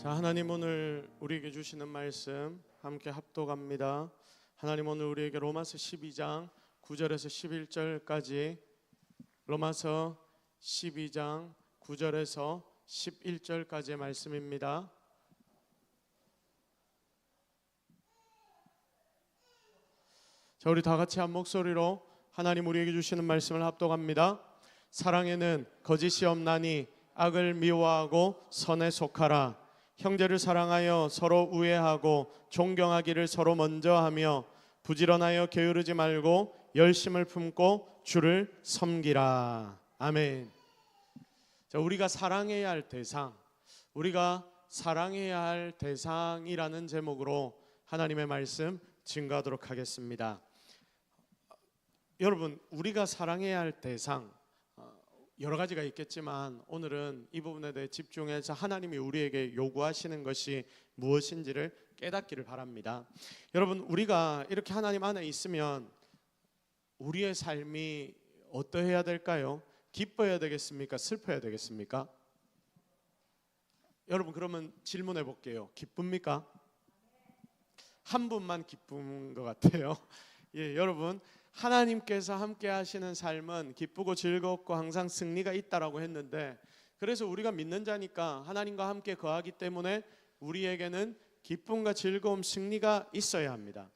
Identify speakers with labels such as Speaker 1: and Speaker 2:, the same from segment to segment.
Speaker 1: 자, 하나님 오늘 우리에게 주시는 말씀 함께 합독합니다. 하나님 오늘 우리에게 로마서 12장 9절에서 11절까지, 로마서 12장 9절에서 11절까지의 말씀입니다. 자, 우리 다 같이 한 목소리로 하나님 우리에게 주시는 말씀을 합독합니다. 사랑에는 거짓이 없나니 악을 미워하고 선에 속하라. 형제를 사랑하여 서로 우애하고 존경하기를 서로 먼저 하며 부지런하여 게으르지 말고 열심을 품고 주를 섬기라. 아멘. 자, 우리가 사랑해야 할 대상, 우리가 사랑해야 할 대상이라는 제목으로 하나님의 말씀 증거하도록 하겠습니다. 여러분, 우리가 사랑해야 할 대상 여러 가지가 있겠지만 오늘은 이 부분에 대해 집중해서 하나님이 우리에게 요구하시는 것이 무엇인지를 깨닫기를 바랍니다. 여러분, 우리가 이렇게 하나님 안에 있으면 우리의 삶이 어떠해야 될까요? 기뻐해야 되겠습니까? 슬퍼해야 되겠습니까? 여러분, 그러면 질문해 볼게요. 기쁩니까? 한 분만 기쁜 것 같아요. 예, 여러분, 하나님께서 함께 하시는 삶은 기쁘고 즐겁고 항상 승리가 있다라고 했는데, 그래서 우리가 믿는 자니까 하나님과 함께 거하기 때문에 우리에게는 기쁨과 즐거움, 승리가 있어야 합니다.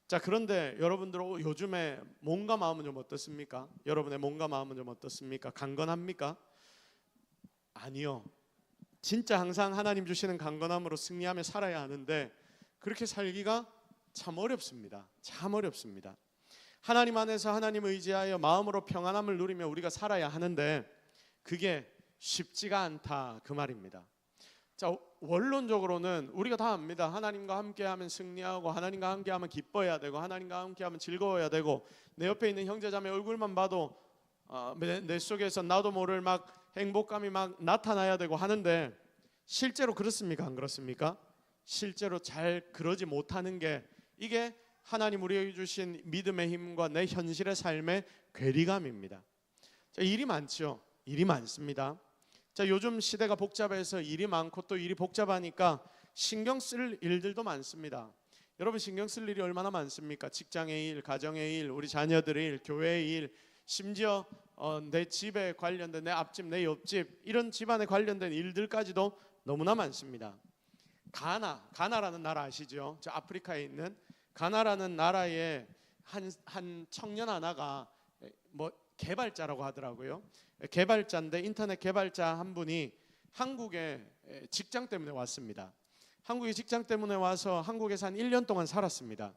Speaker 1: 자, 그런데 여러분들 요즘에 몸과 마음은 좀 어떻습니까? 여러분의 몸과 마음은 좀 어떻습니까? 강건합니까? 아니요. 진짜 항상 하나님 주시는 강건함으로 승리하며 살아야 하는데 그렇게 살기가 참 어렵습니다. 참 어렵습니다. 하나님 안에서 하나님 의지하여 마음으로 평안함을 누리며 우리가 살아야 하는데 그게 쉽지가 않다, 그 말입니다. 자, 원론적으로는 우리가 다 압니다. 하나님과 함께하면 승리하고 하나님과 함께하면 기뻐해야 되고 하나님과 함께하면 즐거워야 되고 내 옆에 있는 형제자매 얼굴만 봐도 내 속에서 나도 모를 막 행복감이 막 나타나야 되고 하는데, 실제로 그렇습니까? 안 그렇습니까? 실제로 잘 그러지 못하는 게 이게 하나님 우리에게 주신 믿음의 힘과 내 현실의 삶의 괴리감입니다. 자, 일이 많죠. 일이 많습니다. 자, 요즘 시대가 복잡해서 일이 많고 또 일이 복잡하니까 신경 쓸 일들도 많습니다. 여러분, 신경 쓸 일이 얼마나 많습니까? 직장의 일, 가정의 일, 우리 자녀들의 일, 교회의 일, 심지어 내 집에 관련된 내 앞집, 내 옆집, 이런 집안에 관련된 일들까지도 너무나 많습니다. 가나라는 나라 아시죠? 저 아프리카에 있는 가나라는 나라의 한 청년 하나가 뭐 개발자라고 하더라고요. 개발자인데 인터넷 개발자 한 분이 한국에 직장 때문에 왔습니다. 한국에 직장 때문에 와서 한국에서 한 1년 동안 살았습니다.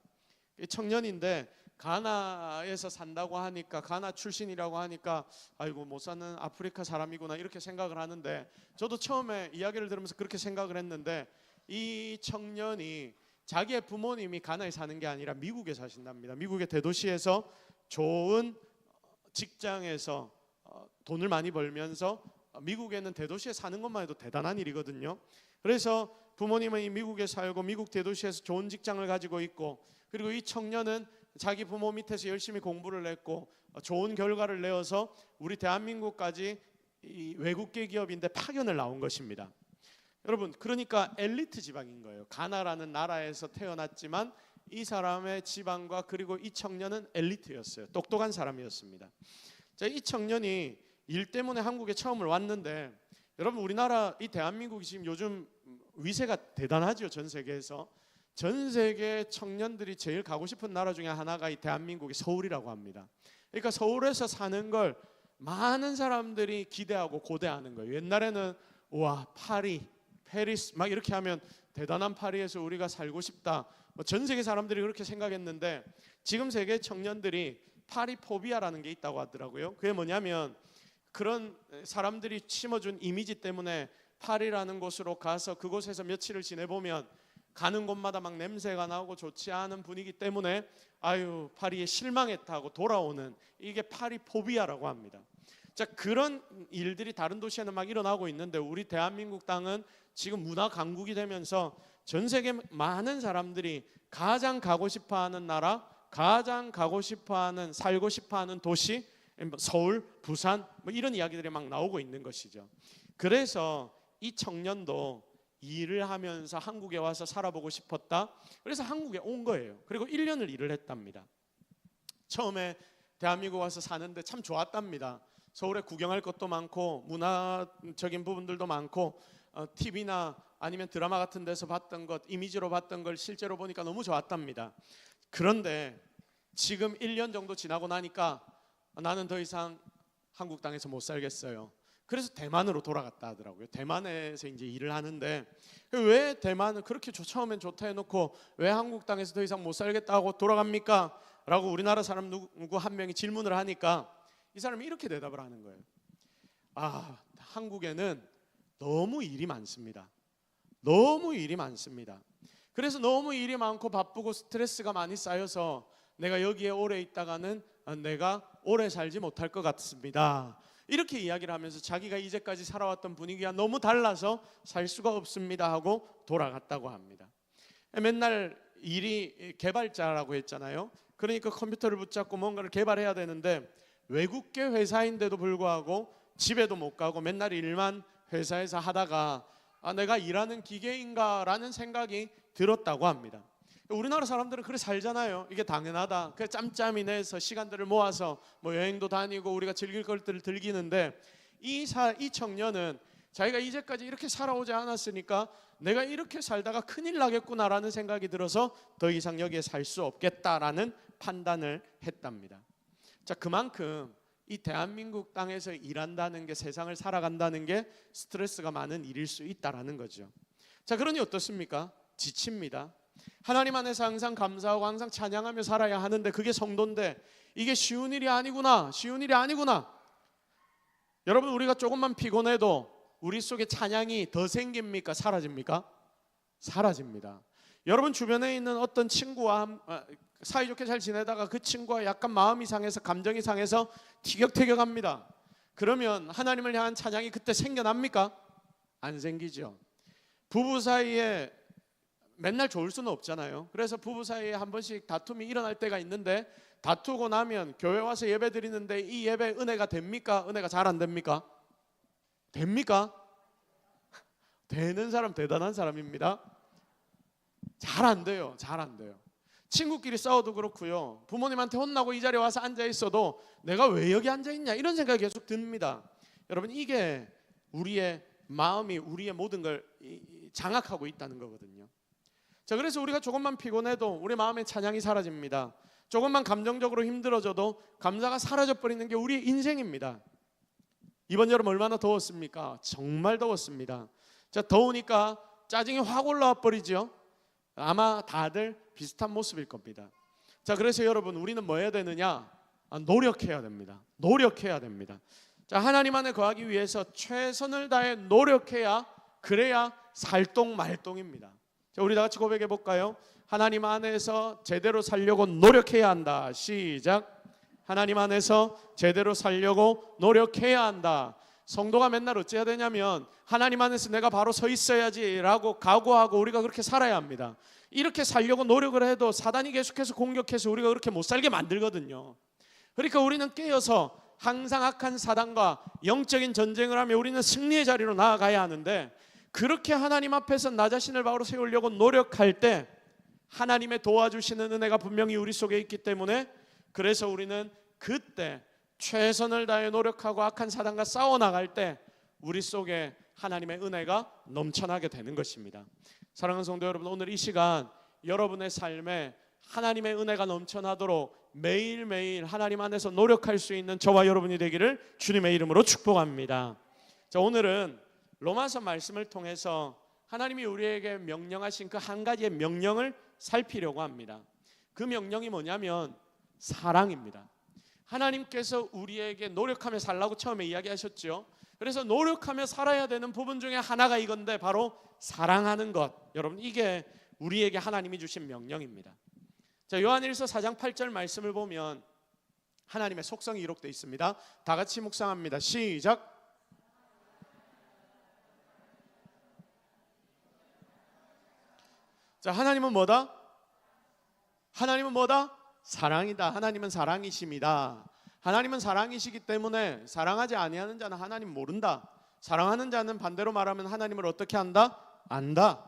Speaker 1: 청년인데 가나에서 산다고 하니까, 가나 출신이라고 하니까 아이고 못 사는 아프리카 사람이구나 이렇게 생각을 하는데, 저도 처음에 이야기를 들으면서 그렇게 생각을 했는데, 이 청년이 자기의 부모님이 가나에 사는 게 아니라 미국에 사신답니다. 미국의 대도시에서 좋은 직장에서 돈을 많이 벌면서, 미국에는 대도시에 사는 것만 해도 대단한 일이거든요. 그래서 부모님은 이 미국에 살고 미국 대도시에서 좋은 직장을 가지고 있고, 그리고 이 청년은 자기 부모 밑에서 열심히 공부를 했고 좋은 결과를 내어서 우리 대한민국까지 이 외국계 기업인데 파견을 나온 것입니다. 여러분, 그러니까 엘리트 지방인 거예요. 가나라는 나라에서 태어났지만 이 사람의 지방과 그리고 이 청년은 엘리트였어요. 똑똑한 사람이었습니다. 자, 이 청년이 일 때문에 한국에 처음 왔는데, 여러분, 우리나라 이 대한민국이 지금 요즘 위세가 대단하죠. 전 세계에서. 전 세계 청년들이 제일 가고 싶은 나라 중에 하나가 이 대한민국의 서울이라고 합니다. 그러니까 서울에서 사는 걸 많은 사람들이 기대하고 고대하는 거예요. 옛날에는 와, 파리, 페리스 막 이렇게 하면 대단한 파리에서 우리가 살고 싶다, 전 세계 사람들이 그렇게 생각했는데, 지금 세계 청년들이 파리 포비아라는 게 있다고 하더라고요. 그게 뭐냐면, 그런 사람들이 심어준 이미지 때문에 파리라는 곳으로 가서 그곳에서 며칠을 지내보면 가는 곳마다 막 냄새가 나고 좋지 않은 분위기 때문에 아유, 파리에 실망했다고 돌아오는, 이게 파리 포비아라고 합니다. 자, 그런 일들이 다른 도시에는 막 일어나고 있는데, 우리 대한민국 땅은 지금 문화 강국이 되면서 전 세계 많은 사람들이 가장 가고 싶어하는 나라, 가장 가고 싶어하는, 살고 싶어하는 도시, 서울, 부산 뭐 이런 이야기들이 막 나오고 있는 것이죠. 그래서 이 청년도 일을 하면서 한국에 와서 살아보고 싶었다. 그래서 한국에 온 거예요. 그리고 1년을 일을 했답니다. 처음에 대한민국 와서 사는데 참 좋았답니다. 서울에 구경할 것도 많고 문화적인 부분들도 많고 TV나 아니면 드라마 같은 데서 봤던 것, 이미지로 봤던 걸 실제로 보니까 너무 좋았답니다. 그런데 지금 1년 정도 지나고 나니까 나는 더 이상 한국 땅에서 못 살겠어요. 그래서 대만으로 돌아갔다 하더라고요. 대만에서 이제 일을 하는데 왜 대만은 그렇게 처음엔 좋다 해놓고 왜 한국 땅에서 더 이상 못 살겠다고 돌아갑니까? 라고 우리나라 사람 누구 한 명이 질문을 하니까 이 사람이 이렇게 대답을 하는 거예요. 한국에는 너무 일이 많습니다. 너무 일이 많습니다. 그래서 너무 일이 많고 바쁘고 스트레스가 많이 쌓여서 내가 여기에 오래 있다가는 내가 오래 살지 못할 것 같습니다. 이렇게 이야기를 하면서 자기가 이제까지 살아왔던 분위기가 너무 달라서 살 수가 없습니다 하고 돌아갔다고 합니다. 맨날 일이 개발자라고 했잖아요. 그러니까 컴퓨터를 붙잡고 뭔가를 개발해야 되는데 외국계 회사인데도 불구하고 집에도 못 가고 맨날 일만 회사에서 하다가 내가 일하는 기계인가 라는 생각이 들었다고 합니다. 우리나라 사람들은 그래 살잖아요. 이게 당연하다. 그래 짬짬이 내서 시간들을 모아서 뭐 여행도 다니고 우리가 즐길 것들을 즐기는데 이 청년은 자기가 이제까지 이렇게 살아오지 않았으니까 내가 이렇게 살다가 큰일 나겠구나라는 생각이 들어서 더 이상 여기에 살 수 없겠다라는 판단을 했답니다. 자, 그만큼 이 대한민국 땅에서 일한다는 게, 세상을 살아간다는 게 스트레스가 많은 일일 수 있다라는 거죠. 자, 그러니 어떻습니까? 지칩니다. 하나님 안에서 항상 감사하고 항상 찬양하며 살아야 하는데 그게 성도인데 이게 쉬운 일이 아니구나. 쉬운 일이 아니구나. 여러분, 우리가 조금만 피곤해도 우리 속에 찬양이 더 생깁니까? 사라집니까? 사라집니다. 여러분 주변에 있는 어떤 친구와 사이좋게 잘 지내다가 그 친구와 약간 마음이 상해서 감정이 상해서 티격태격합니다. 그러면 하나님을 향한 찬양이 그때 생겨납니까? 안 생기죠. 부부 사이에 맨날 좋을 수는 없잖아요. 그래서 부부 사이에 한 번씩 다툼이 일어날 때가 있는데 다투고 나면 교회 와서 예배 드리는데 이 예배 은혜가 됩니까? 은혜가 잘 안 됩니까? 됩니까? 되는 사람 대단한 사람입니다. 잘 안 돼요. 잘 안 돼요. 친구끼리 싸워도 그렇고요. 부모님한테 혼나고 이 자리에 와서 앉아 있어도 내가 왜 여기 앉아 있냐 이런 생각이 계속 듭니다. 여러분, 이게 우리의 마음이 우리의 모든 걸 장악하고 있다는 거거든요. 자, 그래서 우리가 조금만 피곤해도 우리 마음의 찬양이 사라집니다. 조금만 감정적으로 힘들어져도 감사가 사라져 버리는 게 우리의 인생입니다. 이번 여름 얼마나 더웠습니까? 정말 더웠습니다. 자, 더우니까 짜증이 확 올라와 버리죠. 아마 다들 비슷한 모습일 겁니다. 자, 그래서 여러분, 우리는 뭐 해야 되느냐? 노력해야 됩니다. 노력해야 됩니다. 자, 하나님 안에 거하기 위해서 최선을 다해 노력해야, 그래야 살동말동입니다. 자, 우리 다 같이 고백해 볼까요? 하나님 안에서 제대로 살려고 노력해야 한다. 시작. 하나님 안에서 제대로 살려고 노력해야 한다. 성도가 맨날 어찌해야 되냐면 하나님 안에서 내가 바로 서 있어야지라고 각오하고 우리가 그렇게 살아야 합니다. 이렇게 살려고 노력을 해도 사단이 계속해서 공격해서 우리가 그렇게 못 살게 만들거든요. 그러니까 우리는 깨어서 항상 악한 사단과 영적인 전쟁을 하며 우리는 승리의 자리로 나아가야 하는데, 그렇게 하나님 앞에서 나 자신을 바로 세우려고 노력할 때 하나님의 도와주시는 은혜가 분명히 우리 속에 있기 때문에, 그래서 우리는 그때 최선을 다해 노력하고 악한 사단과 싸워나갈 때 우리 속에 하나님의 은혜가 넘쳐나게 되는 것입니다. 사랑하는 성도 여러분, 오늘 이 시간 여러분의 삶에 하나님의 은혜가 넘쳐나도록 매일매일 하나님 안에서 노력할 수 있는 저와 여러분이 되기를 주님의 이름으로 축복합니다. 자, 오늘은 로마서 말씀을 통해서 하나님이 우리에게 명령하신 그 한 가지의 명령을 살피려고 합니다. 그 명령이 뭐냐면 사랑입니다. 하나님께서 우리에게 노력하며 살라고 처음에 이야기하셨죠. 그래서 노력하며 살아야 되는 부분 중에 하나가 이건데 바로 사랑하는 것. 여러분, 이게 우리에게 하나님이 주신 명령입니다. 자, 요한일서 4장 8절 말씀을 보면 하나님의 속성이 기록되어 있습니다. 다 같이 묵상합니다. 시작. 자, 하나님은 뭐다? 하나님은 뭐다? 사랑이다. 하나님은 사랑이십니다. 하나님은 사랑이시기 때문에 사랑하지 아니하는 자는 하나님 모른다. 사랑하는 자는 반대로 말하면 하나님을 어떻게 한다? 안다.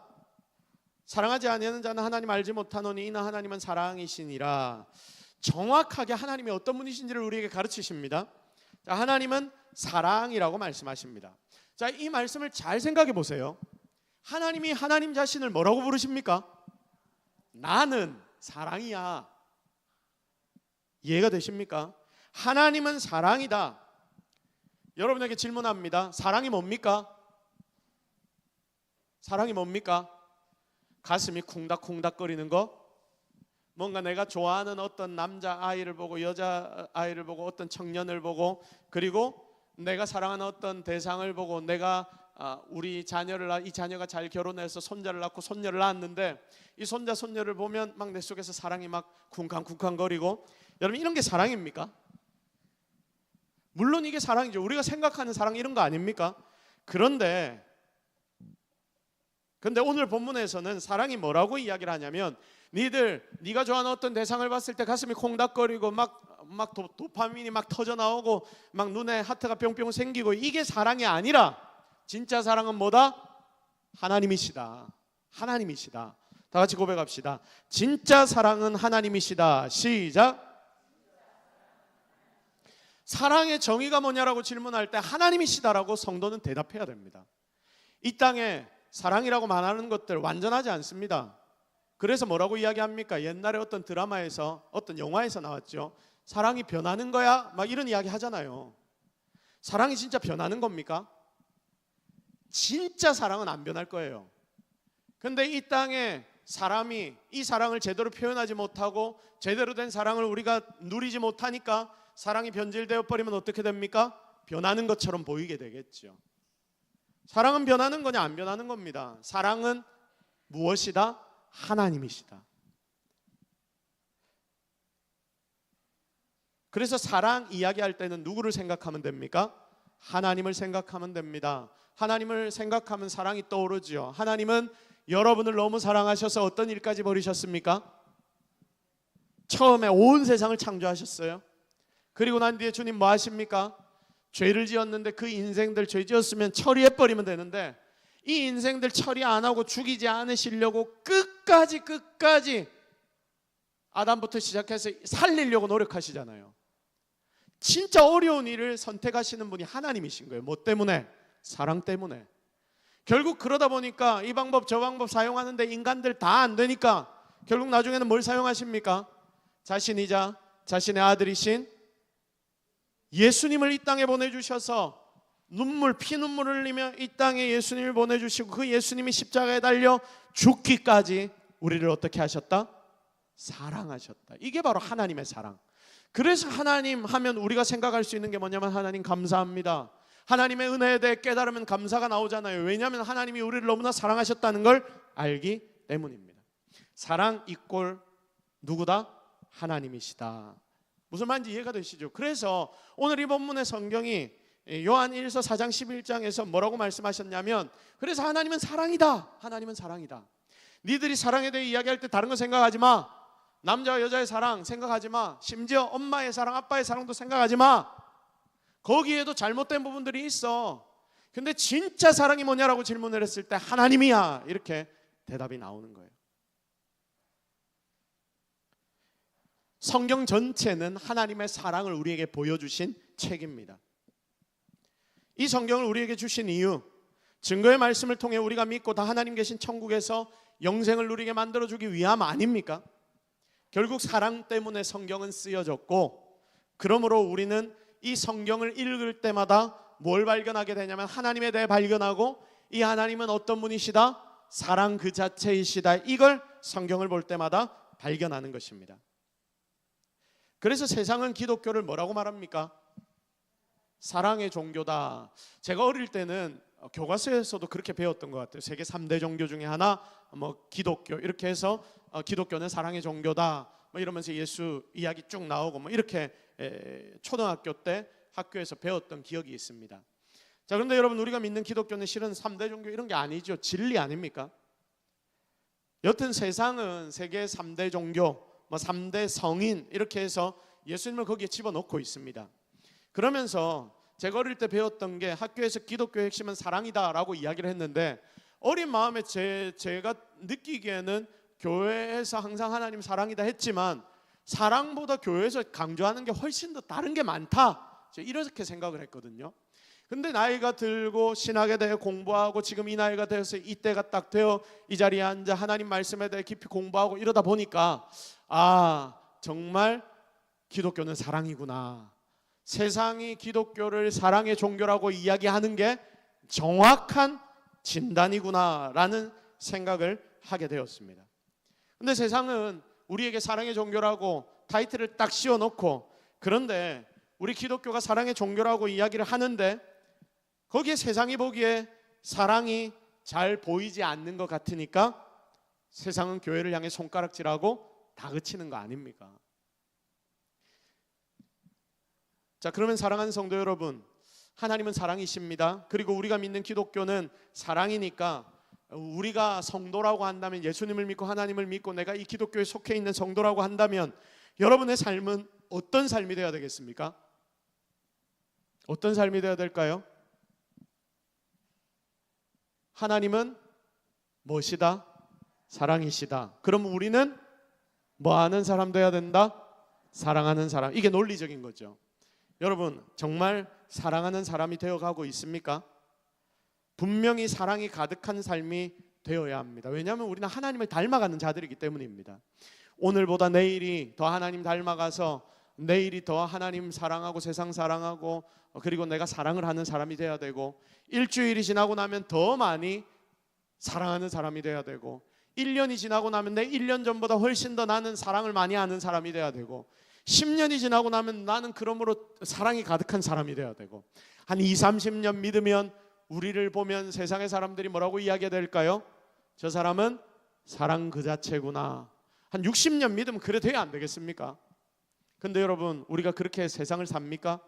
Speaker 1: 사랑하지 아니하는 자는 하나님 알지 못하노니 이는 하나님은 사랑이시니라. 정확하게 하나님이 어떤 분이신지를 우리에게 가르치십니다. 자, 하나님은 사랑이라고 말씀하십니다. 자, 이 말씀을 잘 생각해 보세요. 하나님이 하나님 자신을 뭐라고 부르십니까? 나는 사랑이야. 이해가 되십니까? 하나님은 사랑이다. 여러분에게 질문합니다. 사랑이 뭡니까? 사랑이 뭡니까? 가슴이 쿵닥쿵닥거리는 거? 뭔가 내가 좋아하는 어떤 남자아이를 보고 여자아이를 보고 어떤 청년을 보고 그리고 내가 사랑하는 어떤 대상을 보고 내가 우리 자녀를 이 자녀가 잘 결혼해서 손자를 낳고 손녀를 낳았는데 이 손자 손녀를 보면 막 내 속에서 사랑이 막 쿵쾅쿵쾅거리고 여러분 이런 게 사랑입니까? 물론 이게 사랑이죠. 우리가 생각하는 사랑 이런 거 아닙니까? 그런데 오늘 본문에서는 사랑이 뭐라고 이야기를 하냐면 네가 좋아하는 어떤 대상을 봤을 때 가슴이 콩닥거리고 막 도파민이 막 터져 나오고 막 눈에 하트가 뿅뿅 생기고 이게 사랑이 아니라 진짜 사랑은 뭐다? 하나님이시다. 하나님이시다. 다 같이 고백합시다. 진짜 사랑은 하나님이시다. 시작. 사랑의 정의가 뭐냐라고 질문할 때 하나님이시다라고 성도는 대답해야 됩니다. 이 땅에 사랑이라고 말하는 것들 완전하지 않습니다. 그래서 뭐라고 이야기합니까? 옛날에 어떤 드라마에서 어떤 영화에서 나왔죠. 사랑이 변하는 거야? 막 이런 이야기 하잖아요. 사랑이 진짜 변하는 겁니까? 진짜 사랑은 안 변할 거예요. 근데 이 땅에 사람이 이 사랑을 제대로 표현하지 못하고 제대로 된 사랑을 우리가 누리지 못하니까 사랑이 변질되어 버리면 어떻게 됩니까? 변하는 것처럼 보이게 되겠죠. 사랑은 변하는 거냐 안 변하는 겁니다. 사랑은 무엇이다? 하나님이시다. 그래서 사랑 이야기할 때는 누구를 생각하면 됩니까? 하나님을 생각하면 됩니다. 하나님을 생각하면 사랑이 떠오르죠. 하나님은 여러분을 너무 사랑하셔서 어떤 일까지 벌이셨습니까? 처음에 온 세상을 창조하셨어요. 그리고 난 뒤에 주님 뭐 하십니까? 죄를 지었는데 그 인생들 죄 지었으면 처리해버리면 되는데 이 인생들 처리 안 하고 죽이지 않으시려고 끝까지 아담부터 시작해서 살리려고 노력하시잖아요. 진짜 어려운 일을 선택하시는 분이 하나님이신 거예요. 뭐 때문에? 사랑 때문에. 결국 그러다 보니까 이 방법 저 방법 사용하는데 인간들 다 안 되니까 결국 나중에는 뭘 사용하십니까? 자신이자 자신의 아들이신 예수님을 이 땅에 보내주셔서 피눈물을 흘리며 이 땅에 예수님을 보내주시고 그 예수님이 십자가에 달려 죽기까지 우리를 어떻게 하셨다? 사랑하셨다. 이게 바로 하나님의 사랑. 그래서 하나님 하면 우리가 생각할 수 있는 게 뭐냐면 하나님 감사합니다. 하나님의 은혜에 대해 깨달으면 감사가 나오잖아요. 왜냐하면 하나님이 우리를 너무나 사랑하셨다는 걸 알기 때문입니다. 사랑 이꼴 누구다? 하나님이시다. 무슨 말인지 이해가 되시죠? 그래서 오늘 이 본문의 성경이 요한 1서 4장 11장에서 뭐라고 말씀하셨냐면 그래서 하나님은 사랑이다. 하나님은 사랑이다. 니들이 사랑에 대해 이야기할 때 다른 거 생각하지 마. 남자와 여자의 사랑 생각하지 마. 심지어 엄마의 사랑, 아빠의 사랑도 생각하지 마. 거기에도 잘못된 부분들이 있어. 근데 진짜 사랑이 뭐냐라고 질문을 했을 때 하나님이야. 이렇게 대답이 나오는 거예요. 성경 전체는 하나님의 사랑을 우리에게 보여주신 책입니다. 이 성경을 우리에게 주신 이유, 증거의 말씀을 통해 우리가 믿고 다 하나님 계신 천국에서 영생을 누리게 만들어주기 위함 아닙니까? 결국 사랑 때문에 성경은 쓰여졌고, 그러므로 우리는 이 성경을 읽을 때마다 뭘 발견하게 되냐면 하나님에 대해 발견하고 이 하나님은 어떤 분이시다? 사랑 그 자체이시다. 이걸 성경을 볼 때마다 발견하는 것입니다. 그래서 세상은 기독교를 뭐라고 말합니까? 사랑의 종교다. 제가 어릴 때는 교과서에서도 그렇게 배웠던 것 같아요. 세계 3대 종교 중에 하나 기독교 이렇게 해서 기독교는 사랑의 종교다 이러면서 예수 이야기 쭉 나오고 이렇게 초등학교 때 학교에서 배웠던 기억이 있습니다. 자, 그런데 여러분 우리가 믿는 기독교는 실은 3대 종교 이런 게 아니죠. 진리 아닙니까? 여튼 세상은 세계 3대 종교 3대 성인 이렇게 해서 예수님을 거기에 집어넣고 있습니다. 그러면서 제가 어릴 때 배웠던 게 학교에서 기독교의 핵심은 사랑이다 라고 이야기를 했는데 어린 마음에 제가 느끼기에는 교회에서 항상 하나님 사랑이다 했지만 사랑보다 교회에서 강조하는 게 훨씬 더 다른 게 많다, 이렇게 생각을 했거든요. 근데 나이가 들고 신학에 대해 공부하고 지금 이 나이가 되어서 이때가 딱 되어 이 자리에 앉아 하나님 말씀에 대해 깊이 공부하고 이러다 보니까 정말 기독교는 사랑이구나, 세상이 기독교를 사랑의 종교라고 이야기하는 게 정확한 진단이구나 라는 생각을 하게 되었습니다. 근데 세상은 우리에게 사랑의 종교라고 타이틀을 딱 씌워놓고, 그런데 우리 기독교가 사랑의 종교라고 이야기를 하는데 거기에 세상이 보기에 사랑이 잘 보이지 않는 것 같으니까 세상은 교회를 향해 손가락질하고 다그치는 거 아닙니까? 자, 그러면 사랑하는 성도 여러분, 하나님은 사랑이십니다. 그리고 우리가 믿는 기독교는 사랑이니까 우리가 성도라고 한다면, 예수님을 믿고 하나님을 믿고 내가 이 기독교에 속해 있는 성도라고 한다면 여러분의 삶은 어떤 삶이 되어야 되겠습니까? 어떤 삶이 되어야 될까요? 하나님은 무엇이다? 사랑이시다. 그럼 우리는 뭐 하는 사람 되어야 된다? 사랑하는 사람. 이게 논리적인 거죠. 여러분, 정말 사랑하는 사람이 되어가고 있습니까? 분명히 사랑이 가득한 삶이 되어야 합니다. 왜냐하면 우리는 하나님을 닮아가는 자들이기 때문입니다. 오늘보다 내일이 더 하나님 닮아가서 내일이 더 하나님 사랑하고 세상 사랑하고 그리고 내가 사랑을 하는 사람이 돼야 되고, 일주일이 지나고 나면 더 많이 사랑하는 사람이 돼야 되고, 1년이 지나고 나면 내 1년 전보다 훨씬 더 나는 사랑을 많이 하는 사람이 돼야 되고, 10년이 지나고 나면 나는 그러므로 사랑이 가득한 사람이 돼야 되고, 한 20, 30년 믿으면 우리를 보면 세상의 사람들이 뭐라고 이야기해야 될까요? 저 사람은 사랑 그 자체구나. 한 60년 믿으면 그래 돼야 안 되겠습니까? 근데 여러분, 우리가 그렇게 세상을 삽니까?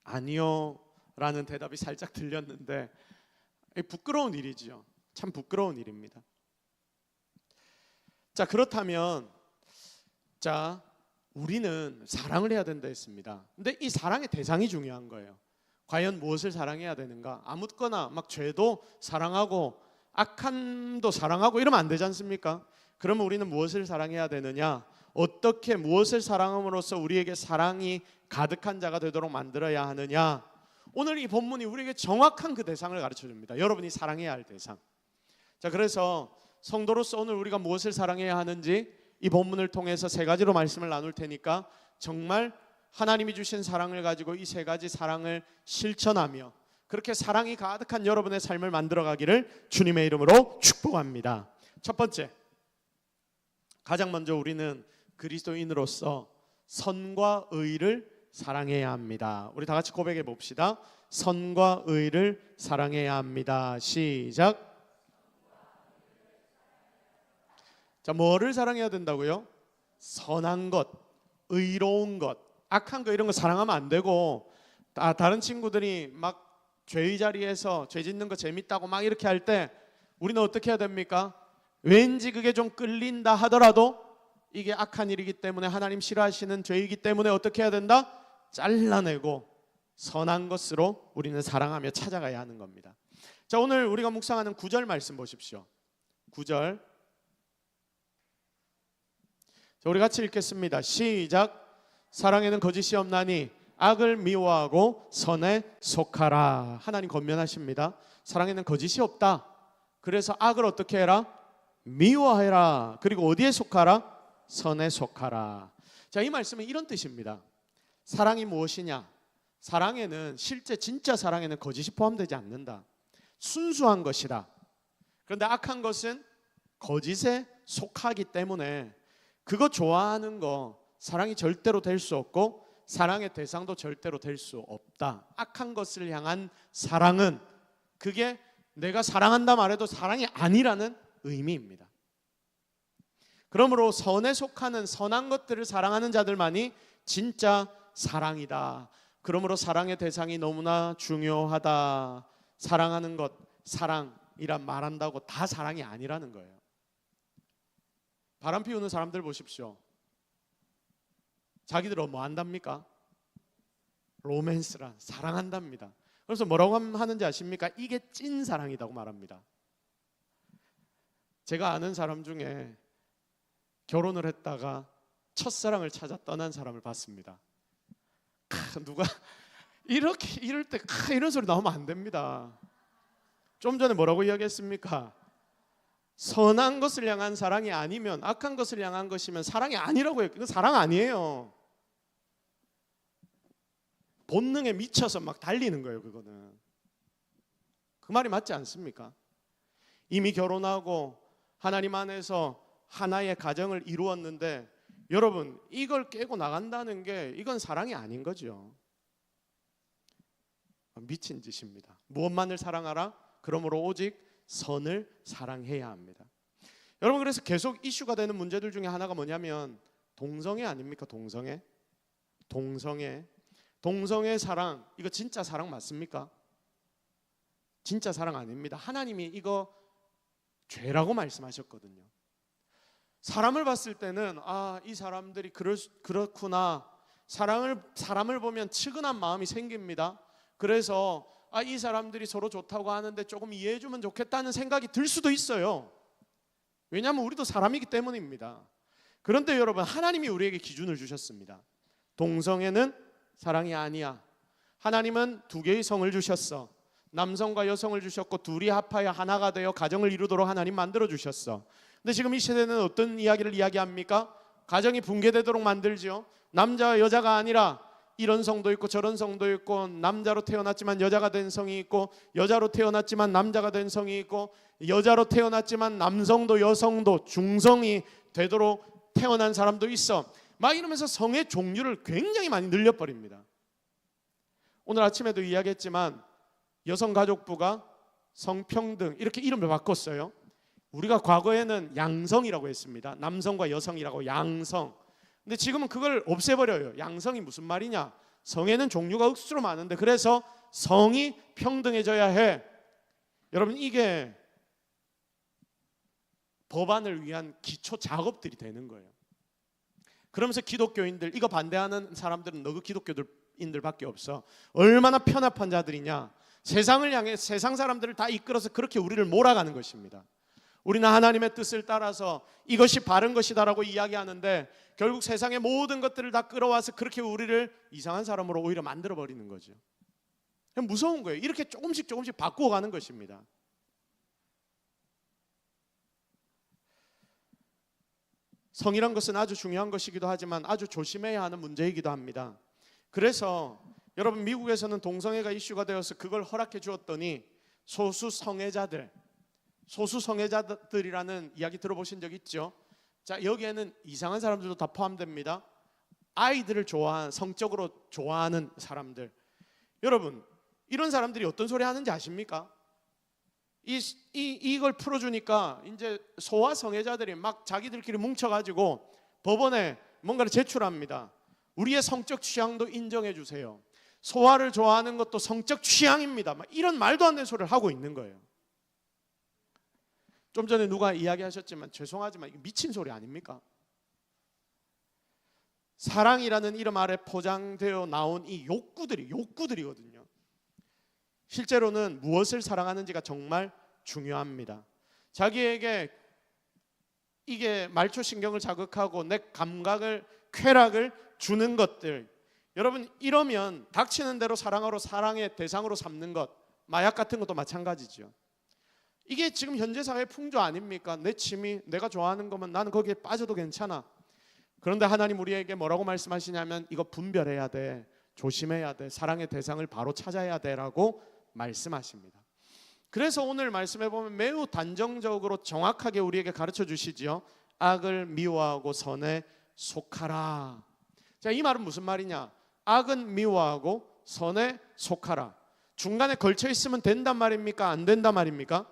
Speaker 1: 아니요 라는 대답이 살짝 들렸는데 부끄러운 일이지요. 참 부끄러운 일입니다. 자, 그렇다면 우리는 사랑을 해야 된다 했습니다. 근데 이 사랑의 대상이 중요한 거예요. 과연 무엇을 사랑해야 되는가? 아무거나 막 죄도 사랑하고 악함도 사랑하고 이러면 안 되지 않습니까? 그러면 우리는 무엇을 사랑해야 되느냐? 어떻게 무엇을 사랑함으로써 우리에게 사랑이 가득한 자가 되도록 만들어야 하느냐? 오늘 이 본문이 우리에게 정확한 그 대상을 가르쳐 줍니다. 여러분이 사랑해야 할 대상. 자, 그래서 성도로서 오늘 우리가 무엇을 사랑해야 하는지 이 본문을 통해서 세 가지로 말씀을 나눌 테니까 정말 하나님이 주신 사랑을 가지고 이 세 가지 사랑을 실천하며 그렇게 사랑이 가득한 여러분의 삶을 만들어가기를 주님의 이름으로 축복합니다. 첫 번째, 가장 먼저 우리는 그리스도인으로서 선과 의를 사랑해야 합니다. 우리 다 같이 고백해 봅시다. 선과 의를 사랑해야 합니다. 시작. 자, 뭐를 사랑해야 된다고요? 선한 것, 의로운 것, 악한 거 이런 거 사랑하면 안 되고, 다른 친구들이 막 죄의 자리에서 죄 짓는 거 재밌다고 막 이렇게 할 때 우리는 어떻게 해야 됩니까? 왠지 그게 좀 끌린다 하더라도 이게 악한 일이기 때문에, 하나님 싫어하시는 죄이기 때문에 어떻게 해야 된다? 잘라내고 선한 것으로 우리는 사랑하며 찾아가야 하는 겁니다. 자, 오늘 우리가 묵상하는 9절 말씀 보십시오. 9절. 자, 우리 같이 읽겠습니다. 시작. 사랑에는 거짓이 없나니 악을 미워하고 선에 속하라. 하나님 권면하십니다. 사랑에는 거짓이 없다. 그래서 악을 어떻게 해라? 미워해라. 그리고 어디에 속하라? 선에 속하라. 자, 이 말씀은 이런 뜻입니다. 사랑이 무엇이냐? 사랑에는, 실제 진짜 사랑에는 거짓이 포함되지 않는다. 순수한 것이다. 그런데 악한 것은 거짓에 속하기 때문에 그거 좋아하는 거 사랑이 절대로 될 수 없고 사랑의 대상도 절대로 될 수 없다. 악한 것을 향한 사랑은 그게 내가 사랑한다 말해도 사랑이 아니라는 의미입니다. 그러므로 선에 속하는 선한 것들을 사랑하는 자들만이 진짜 사랑이다. 그러므로 사랑의 대상이 너무나 중요하다. 사랑하는 것, 사랑이란 말한다고 다 사랑이 아니라는 거예요. 바람 피우는 사람들 보십시오. 자기들은 뭐 한답니까? 로맨스란, 사랑한답니다. 그래서 뭐라고 하는지 아십니까? 이게 찐 사랑이라고 말합니다. 제가 아는 사람 중에 결혼을 했다가 첫사랑을 찾아 떠난 사람을 봤습니다. 누가 이렇게 이럴 때 이런 소리 나오면 안 됩니다. 좀 전에 뭐라고 이야기했습니까? 선한 것을 향한 사랑이 아니면, 악한 것을 향한 것이면 사랑이 아니라고 해요. 그건 사랑 아니에요. 본능에 미쳐서 막 달리는 거예요. 그거는. 그 말이 맞지 않습니까? 이미 결혼하고 하나님 안에서 하나의 가정을 이루었는데, 여러분, 이걸 깨고 나간다는 게 이건 사랑이 아닌 거죠. 미친 짓입니다. 무엇만을 사랑하라? 그러므로 오직 선을 사랑해야 합니다. 여러분, 그래서 계속 이슈가 되는 문제들 중에 하나가 뭐냐면 동성애 아닙니까? 동성애 사랑, 이거 진짜 사랑 맞습니까? 진짜 사랑 아닙니다. 하나님이 이거 죄라고 말씀하셨거든요. 사람을 봤을 때는 이 사람들이 그렇구나. 사람을 보면 측은한 마음이 생깁니다. 그래서 이 사람들이 서로 좋다고 하는데 조금 이해해주면 좋겠다는 생각이 들 수도 있어요. 왜냐하면 우리도 사람이기 때문입니다. 그런데 여러분, 하나님이 우리에게 기준을 주셨습니다. 동성애는 사랑이 아니야. 하나님은 두 개의 성을 주셨어. 남성과 여성을 주셨고 둘이 합하여 하나가 되어 가정을 이루도록 하나님 만들어 주셨어. 근데 지금 이 시대는 어떤 이야기를 이야기합니까? 가정이 붕괴되도록 만들죠. 남자와 여자가 아니라 이런 성도 있고 저런 성도 있고, 남자로 태어났지만 여자가 된 성이 있고, 여자로 태어났지만 남자가 된 성이 있고, 여자로 태어났지만 남성도 여성도 중성이 되도록 태어난 사람도 있어. 막 이러면서 성의 종류를 굉장히 많이 늘려버립니다. 오늘 아침에도 이야기했지만 여성가족부가 성평등 이렇게 이름을 바꿨어요. 우리가 과거에는 양성이라고 했습니다. 남성과 여성이라고, 양성. 근데 지금은 그걸 없애버려요. 양성이 무슨 말이냐? 성에는 종류가 억수로 많은데, 그래서 성이 평등해져야 해. 여러분, 이게 법안을 위한 기초 작업들이 되는 거예요. 그러면서 기독교인들, 이거 반대하는 사람들은 너그 기독교인들밖에 없어. 얼마나 편협한 자들이냐? 세상을 향해 세상 사람들을 다 이끌어서 그렇게 우리를 몰아가는 것입니다. 우리는 하나님의 뜻을 따라서 이것이 바른 것이다라고 이야기하는데, 결국 세상의 모든 것들을 다 끌어와서 그렇게 우리를 이상한 사람으로 오히려 만들어버리는 거죠. 무서운 거예요. 이렇게 조금씩 바꾸어가는 것입니다. 성이란 것은 아주 중요한 것이기도 하지만 아주 조심해야 하는 문제이기도 합니다. 그래서 여러분, 미국에서는 동성애가 이슈가 되어서 그걸 허락해 주었더니 소수 성애자들이라는 이야기 들어보신 적 있죠? 자, 여기에는 이상한 사람들도 다 포함됩니다. 아이들을 성적으로 좋아하는 사람들. 여러분, 이런 사람들이 어떤 소리 하는지 아십니까? 이걸 풀어주니까 이제 소아 성애자들이 막 자기들끼리 뭉쳐가지고 법원에 뭔가를 제출합니다. 우리의 성적 취향도 인정해 주세요. 소아를 좋아하는 것도 성적 취향입니다. 막 이런 말도 안 되는 소리를 하고 있는 거예요. 좀 전에 누가 이야기하셨지만 죄송하지만 이게 미친 소리 아닙니까? 사랑이라는 이름 아래 포장되어 나온 이 욕구들이거든요. 실제로는 무엇을 사랑하는지가 정말 중요합니다. 자기에게 이게 말초신경을 자극하고 내 감각을, 쾌락을 주는 것들, 여러분, 이러면 닥치는 대로 사랑으로 사랑의 대상으로 삼는 것, 마약 같은 것도 마찬가지죠. 이게 지금 현재 사회의 풍조 아닙니까? 내 취미, 내가 좋아하는 거면 나는 거기에 빠져도 괜찮아. 그런데 하나님 우리에게 뭐라고 말씀하시냐면 이거 분별해야 돼, 조심해야 돼, 사랑의 대상을 바로 찾아야 돼라고 말씀하십니다. 그래서 오늘 말씀해 보면 매우 단정적으로 정확하게 우리에게 가르쳐 주시지요. 악을 미워하고 선에 속하라. 자, 이 말은 무슨 말이냐? 악은 미워하고 선에 속하라. 중간에 걸쳐 있으면 된단 말입니까? 안 된단 말입니까?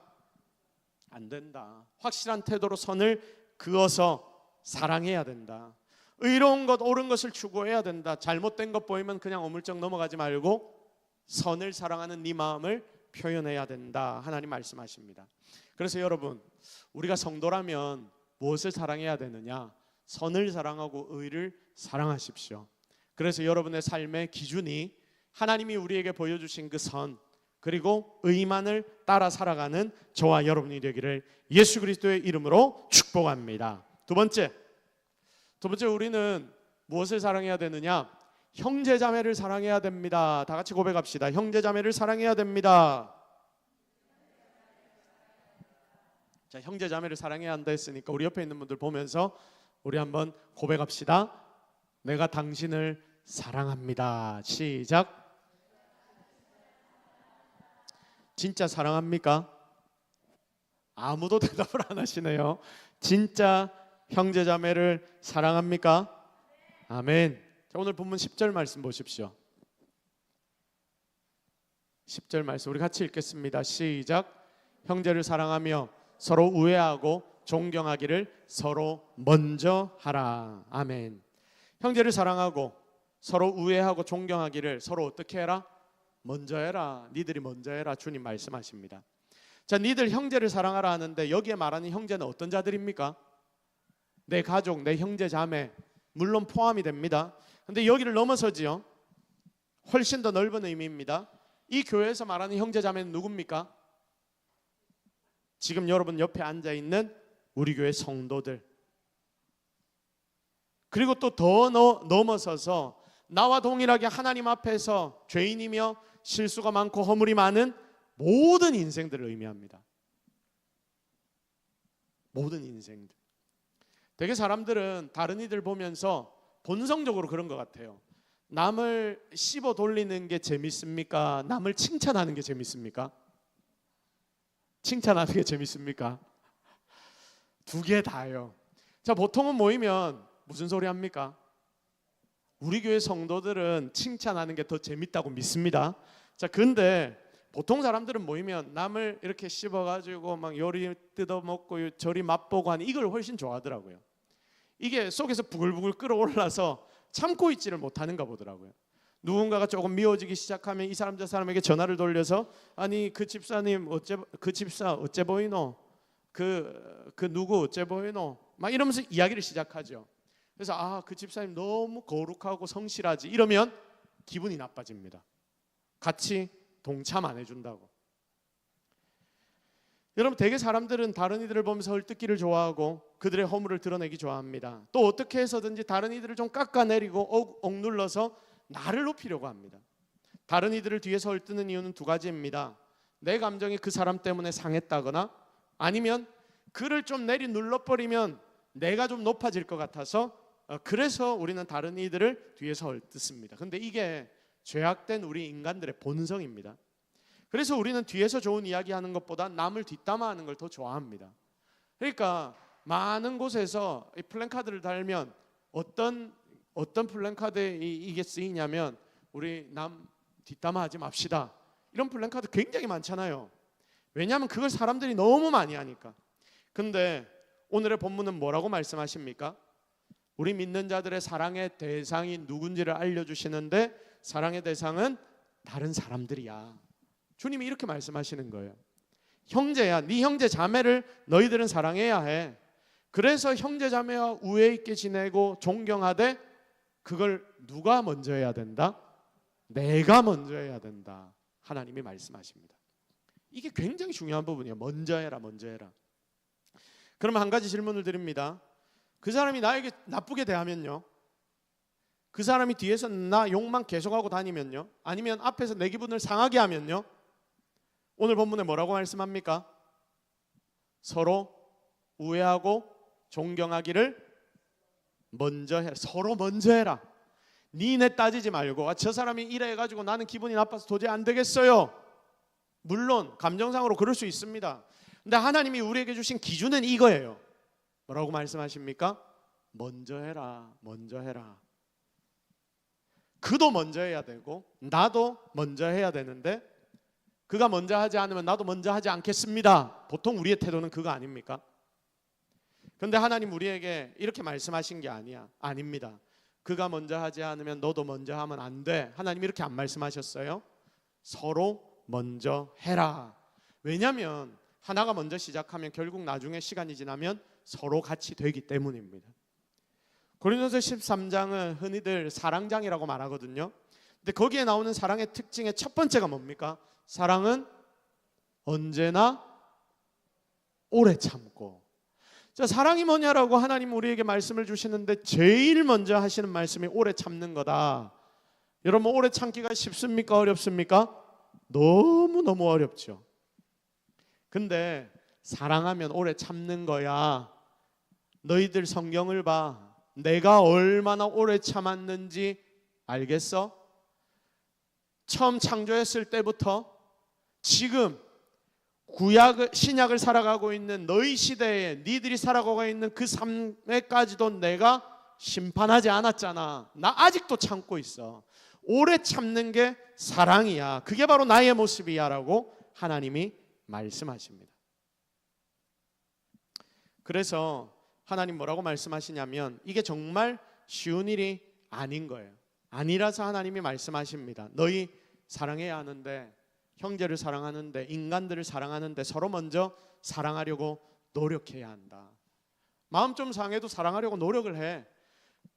Speaker 1: 안 된다. 확실한 태도로 선을 그어서 사랑해야 된다. 의로운 것, 옳은 것을 추구해야 된다. 잘못된 것 보이면 그냥 어물쩍 넘어가지 말고 선을 사랑하는 네 마음을 표현해야 된다. 하나님 말씀하십니다. 그래서 여러분, 우리가 성도라면 무엇을 사랑해야 되느냐? 선을 사랑하고 의를 사랑하십시오. 그래서 여러분의 삶의 기준이 하나님이 우리에게 보여주신 그 선, 그리고 의만을 따라 살아가는 저와 여러분이 되기를 예수 그리스도의 이름으로 축복합니다. 두 번째 우리는 무엇을 사랑해야 되느냐? 형제자매를 사랑해야 됩니다. 다 같이 고백합시다. 형제자매를 사랑해야 됩니다. 자, 형제자매를 사랑해야 한다 했으니까 우리 옆에 있는 분들 보면서 우리 한번 고백합시다. 내가 당신을 사랑합니다. 시작. 진짜 사랑합니까? 아무도 대답을 안 하시네요. 진짜 형제자매를 사랑합니까? 아멘. 자, 오늘 본문 10절 말씀 보십시오. 10절 말씀 우리 같이 읽겠습니다. 시작. 형제를 사랑하며 서로 우애하고 존경하기를 서로 먼저 하라. 아멘. 형제를 사랑하고 서로 우애하고 존경하기를 서로 어떻게 해라? 먼저 해라. 니들이 먼저 해라. 주님 말씀하십니다. 자, 니들 형제를 사랑하라 하는데 여기에 말하는 형제는 어떤 자들입니까? 내 가족, 내 형제 자매 물론 포함이 됩니다. 근데 여기를 넘어서지요. 훨씬 더 넓은 의미입니다. 이 교회에서 말하는 형제 자매는 누굽니까? 지금 여러분 옆에 앉아 있는 우리 교회 성도들. 그리고 또 더 넘어서서 나와 동일하게 하나님 앞에서 죄인이며 실수가 많고 허물이 많은 모든 인생들을 의미합니다. 모든 인생들. 되게 사람들은 다른 이들 보면서 본성적으로 그런 것 같아요. 남을 씹어 돌리는 게 재밌습니까? 남을 칭찬하는 게 재밌습니까? 칭찬하는 게 재밌습니까? 두 개 다예요. 자, 보통은 모이면 무슨 소리 합니까? 우리 교회 성도들은 칭찬하는 게 더 재밌다고 믿습니다. 자, 근데 보통 사람들은 모이면 남을 이렇게 씹어가지고 막 요리 뜯어먹고 저리 맛보고 하는 이걸 훨씬 좋아하더라고요. 이게 속에서 부글부글 끓어올라서 참고 있지를 못하는가 보더라고요. 누군가가 조금 미워지기 시작하면 이 사람 저 사람에게 전화를 돌려서 아니 그 집사님 그 집사 어째 보이노? 그 누구 어째 보이노? 막 이러면서 이야기를 시작하죠. 그래서 그 집사님 너무 거룩하고 성실하지 이러면 기분이 나빠집니다. 같이 동참 안 해준다고. 여러분 되게 사람들은 다른 이들을 보면서 헐뜯기를 좋아하고 그들의 허물을 드러내기 좋아합니다. 또 어떻게 해서든지 다른 이들을 좀 깎아내리고 억눌러서 나를 높이려고 합니다. 다른 이들을 뒤에서 헐뜯는 이유는 두 가지입니다. 내 감정이 그 사람 때문에 상했다거나 아니면 그를 좀 내리 눌러버리면 내가 좀 높아질 것 같아서 그래서 우리는 다른 이들을 뒤에서 헐뜯습니다. 근데 이게 죄악된 우리 인간들의 본성입니다. 그래서 우리는 뒤에서 좋은 이야기하는 것보다 남을 뒷담화하는 걸 더 좋아합니다. 그러니까 많은 곳에서 이 플랜카드를 달면 어떤 플랜카드에 이게 쓰이냐면 우리 남 뒷담화하지 맙시다. 이런 플랜카드 굉장히 많잖아요. 왜냐하면 그걸 사람들이 너무 많이 하니까. 근데 오늘의 본문은 뭐라고 말씀하십니까? 우리 믿는 자들의 사랑의 대상이 누군지를 알려주시는데 사랑의 대상은 다른 사람들이야. 주님이 이렇게 말씀하시는 거예요. 형제야, 네 형제 자매를 너희들은 사랑해야 해. 그래서 형제 자매와 우애 있게 지내고 존경하되 그걸 누가 먼저 해야 된다? 내가 먼저 해야 된다. 하나님이 말씀하십니다. 이게 굉장히 중요한 부분이에요. 먼저 해라, 먼저 해라. 그러면 한 가지 질문을 드립니다. 그 사람이 나에게 나쁘게 대하면요, 그 사람이 뒤에서 나 욕만 계속하고 다니면요, 아니면 앞에서 내 기분을 상하게 하면요, 오늘 본문에 뭐라고 말씀합니까? 서로 우애하고 존경하기를 먼저 해라. 서로 먼저 해라. 니네 따지지 말고 저 사람이 이래 해가지고 나는 기분이 나빠서 도저히 안 되겠어요. 물론 감정상으로 그럴 수 있습니다. 근데 하나님이 우리에게 주신 기준은 이거예요. 뭐라고 말씀하십니까? 먼저 해라. 먼저 해라. 그도 먼저 해야 되고 나도 먼저 해야 되는데 그가 먼저 하지 않으면 나도 먼저 하지 않겠습니다. 보통 우리의 태도는 그거 아닙니까? 그런데 하나님 우리에게 이렇게 말씀하신 게 아닙니다. 그가 먼저 하지 않으면 너도 먼저 하면 안 돼. 하나님 이렇게 안 말씀하셨어요. 서로 먼저 해라. 왜냐하면 하나가 먼저 시작하면 결국 나중에 시간이 지나면 서로 같이 되기 때문입니다. 고린도서 13장은 흔히들 사랑장이라고 말하거든요. 근데 거기에 나오는 사랑의 특징의 첫 번째가 뭡니까? 사랑은 언제나 오래 참고. 자, 사랑이 뭐냐라고 하나님 우리에게 말씀을 주시는데 제일 먼저 하시는 말씀이 오래 참는 거다. 여러분, 오래 참기가 쉽습니까? 어렵습니까? 너무너무 어렵죠. 근데 사랑하면 오래 참는 거야. 너희들 성경을 봐. 내가 얼마나 오래 참았는지 알겠어? 처음 창조했을 때부터 지금 신약을 살아가고 있는 너희 시대에 니들이 살아가고 있는 그 삶에까지도 내가 심판하지 않았잖아. 나 아직도 참고 있어. 오래 참는 게 사랑이야. 그게 바로 나의 모습이야 라고 하나님이 말씀하십니다. 그래서 하나님 뭐라고 말씀하시냐면 이게 정말 쉬운 일이 아닌 거예요. 아니라서 하나님이 말씀하십니다. 너희 사랑해야 하는데, 형제를 사랑하는데, 인간들을 사랑하는데 서로 먼저 사랑하려고 노력해야 한다. 마음 좀 상해도 사랑하려고 노력을 해.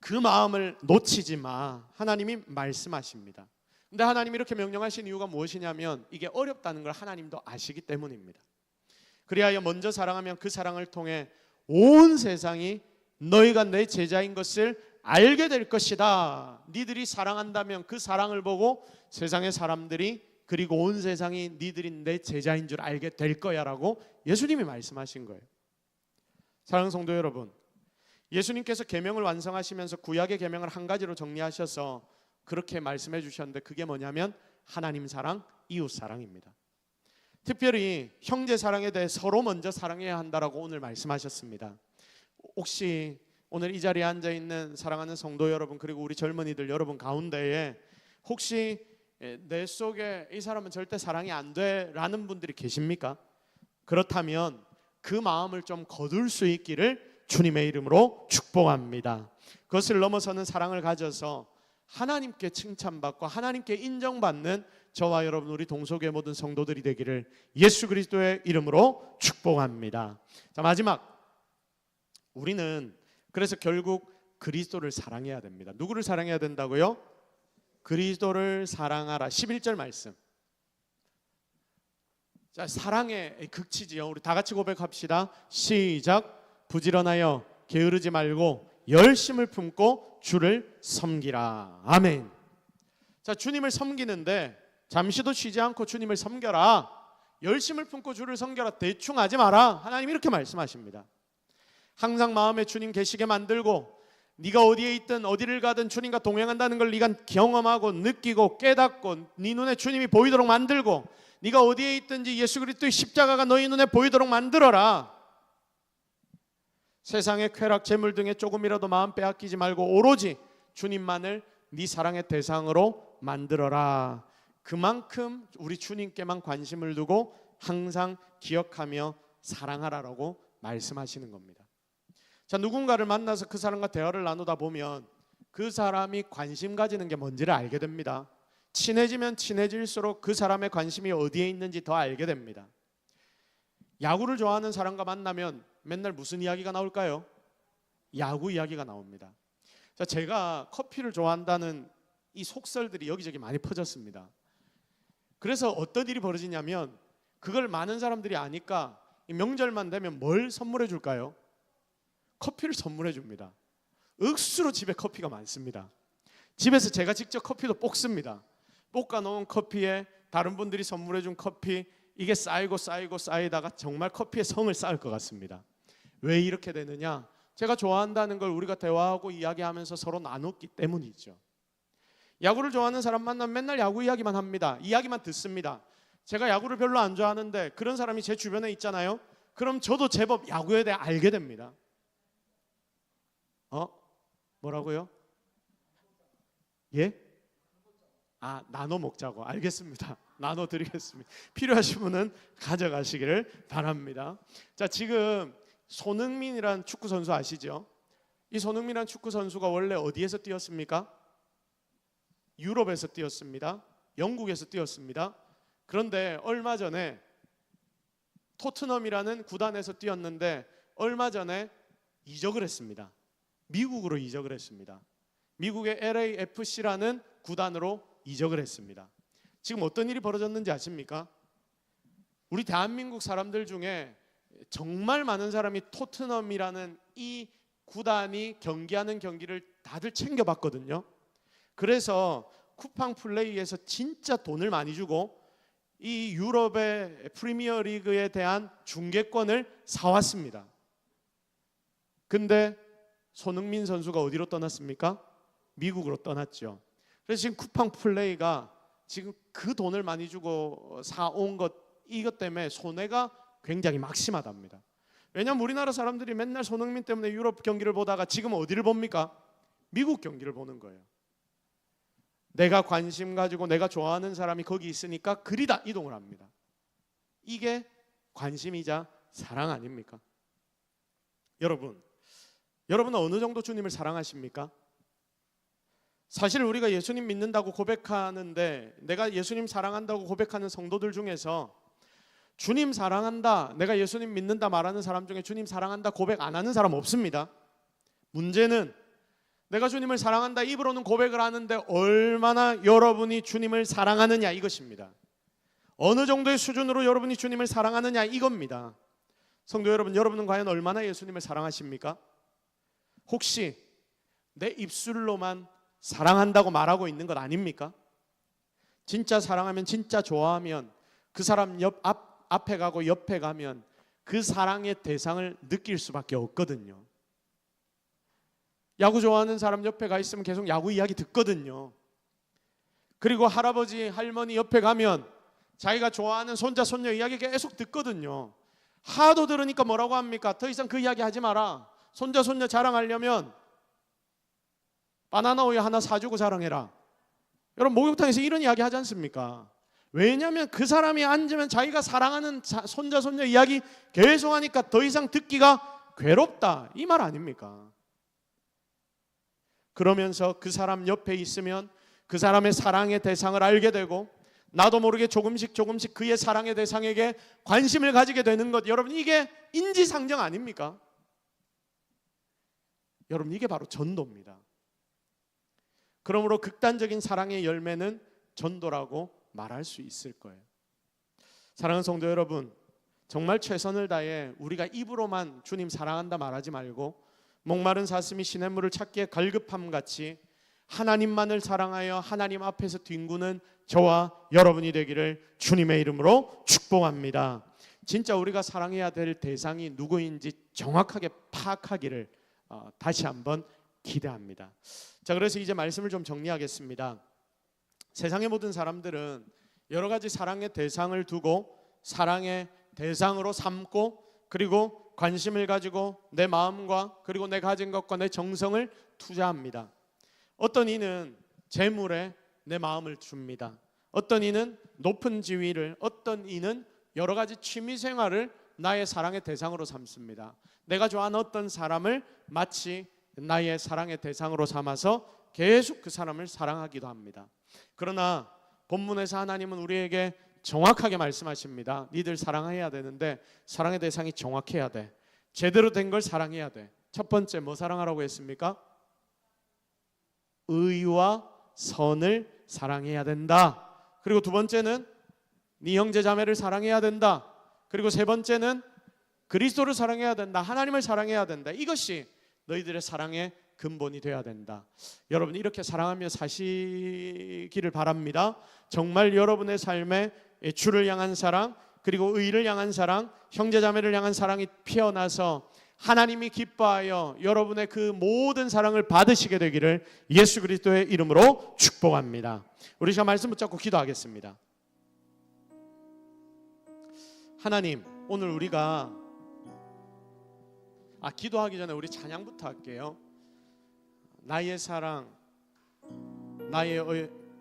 Speaker 1: 그 마음을 놓치지 마. 하나님이 말씀하십니다. 근데 하나님이 이렇게 명령하신 이유가 무엇이냐면 이게 어렵다는 걸 하나님도 아시기 때문입니다. 그리하여 먼저 사랑하면 그 사랑을 통해 온 세상이 너희가 내 제자인 것을 알게 될 것이다. 니들이 사랑한다면 그 사랑을 보고 세상의 사람들이 그리고 온 세상이 니들이 내 제자인 줄 알게 될 거야 라고 예수님이 말씀하신 거예요. 사랑하는 성도 여러분, 예수님께서 계명을 완성하시면서 구약의 계명을 한 가지로 정리하셔서 그렇게 말씀해 주셨는데 그게 뭐냐면 하나님 사랑, 이웃 사랑입니다. 특별히 형제 사랑에 대해 서로 먼저 사랑해야 한다라고 오늘 말씀하셨습니다. 혹시 오늘 이 자리에 앉아 있는 사랑하는 성도 여러분, 그리고 우리 젊은이들 여러분 가운데에 혹시 내 속에 이 사람은 절대 사랑이 안 돼라는 분들이 계십니까? 그렇다면 그 마음을 좀 거둘 수 있기를 주님의 이름으로 축복합니다. 그것을 넘어서는 사랑을 가져서 하나님께 칭찬받고 하나님께 인정받는 저와 여러분 우리 동속의 모든 성도들이 되기를 예수 그리스도의 이름으로 축복합니다. 자, 마지막, 우리는 그래서 결국 그리스도를 사랑해야 됩니다. 누구를 사랑해야 된다고요? 그리스도를 사랑하라. 11절 말씀. 자, 사랑의 극치지요. 우리 다 같이 고백합시다. 시작. 부지런하여 게으르지 말고 열심을 품고 주를 섬기라. 아멘. 자, 주님을 섬기는데 잠시도 쉬지 않고 주님을 섬겨라. 열심을 품고 주를 섬겨라. 대충 하지 마라. 하나님 이렇게 말씀하십니다. 항상 마음에 주님 계시게 만들고 네가 어디에 있든 어디를 가든 주님과 동행한다는 걸 네가 경험하고 느끼고 깨닫고 네 눈에 주님이 보이도록 만들고 네가 어디에 있든지 예수 그리스도의 십자가가 너희 눈에 보이도록 만들어라. 세상의 쾌락, 재물 등에 조금이라도 마음 빼앗기지 말고 오로지 주님만을 네 사랑의 대상으로 만들어라. 그만큼 우리 주님께만 관심을 두고 항상 기억하며 사랑하라라고 말씀하시는 겁니다. 자, 누군가를 만나서 그 사람과 대화를 나누다 보면 그 사람이 관심 가지는 게 뭔지를 알게 됩니다. 친해지면 친해질수록 그 사람의 관심이 어디에 있는지 더 알게 됩니다. 야구를 좋아하는 사람과 만나면 맨날 무슨 이야기가 나올까요? 야구 이야기가 나옵니다. 자, 제가 커피를 좋아한다는 이 속설들이 여기저기 많이 퍼졌습니다. 그래서 어떤 일이 벌어지냐면 그걸 많은 사람들이 아니까 명절만 되면 뭘 선물해 줄까요? 커피를 선물해 줍니다. 억수로 집에 커피가 많습니다. 집에서 제가 직접 커피도 볶습니다. 볶아 놓은 커피에 다른 분들이 선물해 준 커피, 이게 쌓이고 쌓이다가 정말 커피의 성을 쌓을 것 같습니다. 왜 이렇게 되느냐? 제가 좋아한다는 걸 우리가 대화하고 이야기하면서 서로 나눴기 때문이죠. 야구를 좋아하는 사람 만나면 맨날 야구 이야기만 합니다. 이야기만 듣습니다. 제가 야구를 별로 안 좋아하는데 그런 사람이 제 주변에 있잖아요. 그럼 저도 제법 야구에 대해 알게 됩니다. 뭐라고요? 예? 나눠 먹자고. 알겠습니다. 나눠 드리겠습니다. 필요하신 분은 가져가시기를 바랍니다. 자, 지금 손흥민이란 축구 선수 아시죠? 이 손흥민이란 축구 선수가 원래 어디에서 뛰었습니까? 유럽에서 뛰었습니다. 영국에서 뛰었습니다. 그런데 얼마 전에 토트넘이라는 구단에서 뛰었는데 얼마 전에 이적을 했습니다. 미국으로 이적을 했습니다. 미국의 LAFC라는 구단으로 이적을 했습니다. 지금 어떤 일이 벌어졌는지 아십니까? 우리 대한민국 사람들 중에 정말 많은 사람이 토트넘이라는 이 구단이 경기하는 경기를 다들 챙겨봤거든요. 그래서 쿠팡 플레이에서 진짜 돈을 많이 주고 이 유럽의 프리미어 리그에 대한 중계권을 사왔습니다. 근데 손흥민 선수가 어디로 떠났습니까? 미국으로 떠났죠. 그래서 지금 쿠팡 플레이가 지금 그 돈을 많이 주고 사온 것, 이것 때문에 손해가 굉장히 막심하답니다. 왜냐하면 우리나라 사람들이 맨날 손흥민 때문에 유럽 경기를 보다가 지금 어디를 봅니까? 미국 경기를 보는 거예요. 내가 관심 가지고 내가 좋아하는 사람이 거기 있으니까 그리다 이동을 합니다. 이게 관심이자 사랑 아닙니까? 여러분은 어느 정도 주님을 사랑하십니까? 사실 우리가 예수님 믿는다고 고백하는데, 내가 예수님 사랑한다고 고백하는 성도들 중에서 주님 사랑한다, 내가 예수님 믿는다 말하는 사람 중에 주님 사랑한다 고백 안 하는 사람 없습니다. 문제는 내가 주님을 사랑한다 입으로는 고백을 하는데 얼마나 여러분이 주님을 사랑하느냐 이것입니다. 어느 정도의 수준으로 여러분이 주님을 사랑하느냐 이겁니다. 성도 여러분, 여러분은 과연 얼마나 예수님을 사랑하십니까? 혹시 내 입술로만 사랑한다고 말하고 있는 것 아닙니까? 진짜 사랑하면, 진짜 좋아하면 그 사람 앞에 가고 옆에 가면 그 사랑의 대상을 느낄 수밖에 없거든요. 야구 좋아하는 사람 옆에 가 있으면 계속 야구 이야기 듣거든요. 그리고 할아버지 할머니 옆에 가면 자기가 좋아하는 손자 손녀 이야기 계속 듣거든요. 하도 들으니까 뭐라고 합니까? 더 이상 그 이야기 하지 마라. 손자 손녀 자랑하려면 바나나 우유 하나 사주고 자랑해라. 여러분, 목욕탕에서 이런 이야기 하지 않습니까? 왜냐하면 그 사람이 앉으면 자기가 사랑하는 손자 손녀 이야기 계속 하니까 더 이상 듣기가 괴롭다, 이 말 아닙니까? 그러면서 그 사람 옆에 있으면 그 사람의 사랑의 대상을 알게 되고 나도 모르게 조금씩 그의 사랑의 대상에게 관심을 가지게 되는 것, 여러분 이게 인지상정 아닙니까? 여러분, 이게 바로 전도입니다. 그러므로 극단적인 사랑의 열매는 전도라고 말할 수 있을 거예요. 사랑하는 성도 여러분, 정말 최선을 다해 우리가 입으로만 주님 사랑한다 말하지 말고 목마른 사슴이 시냇물을 찾기에 갈급함같이 하나님만을 사랑하여 하나님 앞에서 뒹구는 저와 여러분이 되기를 주님의 이름으로 축복합니다. 진짜 우리가 사랑해야 될 대상이 누구인지 정확하게 파악하기를 다시 한번 기대합니다. 자, 그래서 이제 말씀을 좀 정리하겠습니다. 세상의 모든 사람들은 여러 가지 사랑의 대상을 두고 사랑의 대상으로 삼고 그리고 관심을 가지고 내 마음과 그리고 내 가진 것과 내 정성을 투자합니다. 어떤 이는 재물에 내 마음을 줍니다. 어떤 이는 높은 지위를, 어떤 이는 여러 가지 취미 생활을 나의 사랑의 대상으로 삼습니다. 내가 좋아하는 어떤 사람을 마치 나의 사랑의 대상으로 삼아서 계속 그 사람을 사랑하기도 합니다. 그러나 본문에서 하나님은 우리에게 정확하게 말씀하십니다. 니들 사랑해야 되는데 사랑의 대상이 정확해야 돼. 제대로 된 걸 사랑해야 돼. 첫 번째 뭐 사랑하라고 했습니까? 의와 선을 사랑해야 된다. 그리고 두 번째는 네 형제 자매를 사랑해야 된다. 그리고 세 번째는 그리스도를 사랑해야 된다. 하나님을 사랑해야 된다. 이것이 너희들의 사랑의 근본이 되어야 된다. 여러분, 이렇게 사랑하며 사시기를 바랍니다. 정말 여러분의 삶에 주를 향한 사랑, 그리고 의를 향한 사랑, 형제자매를 향한 사랑이 피어나서 하나님이 기뻐하여 여러분의 그 모든 사랑을 받으시게 되기를 예수 그리스도의 이름으로 축복합니다. 우리 시간 말씀 붙잡고 기도하겠습니다. 하나님, 오늘 우리가 기도하기 전에 우리 찬양부터 할게요. 나의 사랑,